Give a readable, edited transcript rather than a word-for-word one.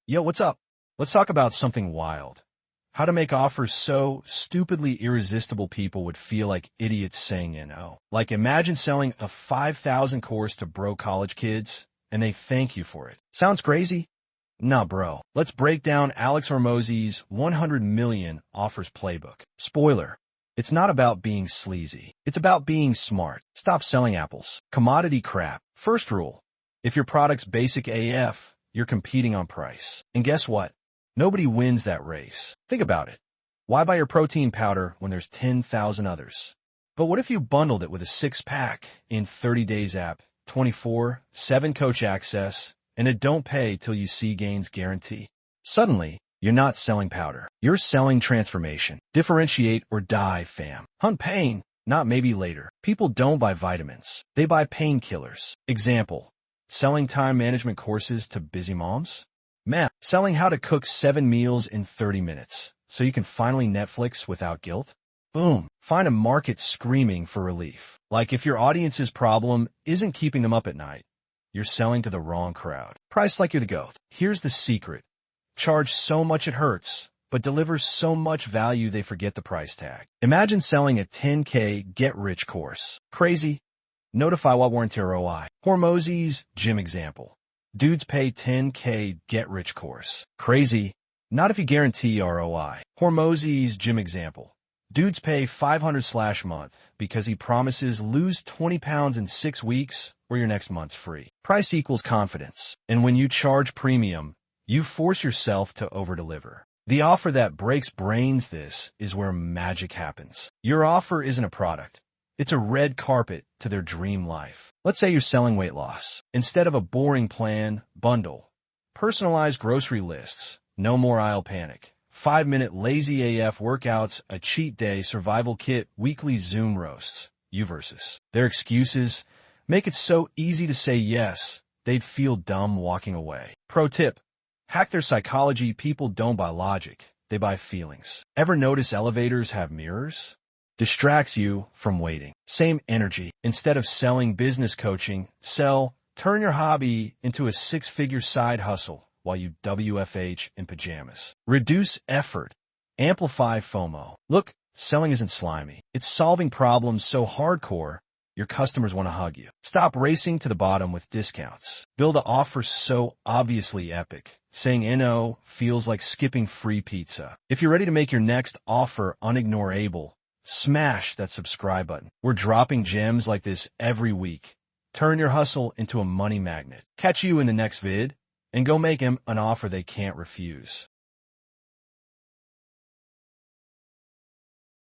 Yo, what's up? Let's talk about something wild. How to make offers so stupidly irresistible people would feel like idiots saying no. Like imagine selling a 5,000 course to broke college kids and they thank you for it. Sounds crazy? Nah, bro. Let's break down Alex Hormozi's 100 million offers playbook. Spoiler. It's not about being sleazy. It's about being smart. Stop selling apples. Commodity crap. First rule. If your product's basic AF, you're competing on price. And guess what? Nobody wins that race. Think about it. Why buy your protein powder when there's 10,000 others? But what if you bundled it with a 6-pack in 30 days app, 24/7 coach access, and a don't pay till you see gains guarantee? Suddenly, you're not selling powder. You're selling transformation. Differentiate or die, fam. Hunt pain, not maybe later. People don't buy vitamins. They buy painkillers. Example, selling time management courses to busy moms? Map, selling how to cook 7 meals in 30 minutes so you can finally Netflix without guilt? Boom. Find a market screaming for relief. Like if your audience's problem isn't keeping them up at night, you're selling to the wrong crowd. Price like you're the GOAT. Here's the secret. Charge so much it hurts, but deliver so much value they forget the price tag. Imagine selling a 10K get-rich course. Crazy? Notify what warranty ROI. Hormozi's gym example. Dudes pay 10K get-rich course. Crazy? Not if you guarantee ROI. Hormozi's gym example. Dudes pay $500/month because he promises lose 20 pounds in 6 weeks or your next month's free. Price equals confidence. And when you charge premium, you force yourself to overdeliver. The offer that breaks brains, this is where magic happens. Your offer isn't a product. It's a red carpet to their dream life. Let's say you're selling weight loss. Instead of a boring plan, bundle. Personalized grocery lists. No more aisle panic. 5-minute lazy AF workouts, a cheat day survival kit, weekly Zoom roasts. You versus their excuses. Make it so easy to say yes, they'd feel dumb walking away. Pro tip. Hack their psychology. People don't buy logic. They buy feelings. Ever notice elevators have mirrors? Distracts you from waiting. Same energy. Instead of selling business coaching, turn your hobby into a 6-figure side hustle while you WFH in pajamas. Reduce effort. Amplify FOMO. Look, selling isn't slimy. It's solving problems so hardcore, your customers want to hug you. Stop racing to the bottom with discounts. Build an offer so obviously epic. Saying no feels like skipping free pizza. If you're ready to make your next offer unignorable, smash that subscribe button. We're dropping gems like this every week. Turn your hustle into a money magnet. Catch you in the next vid, and go make him an offer they can't refuse.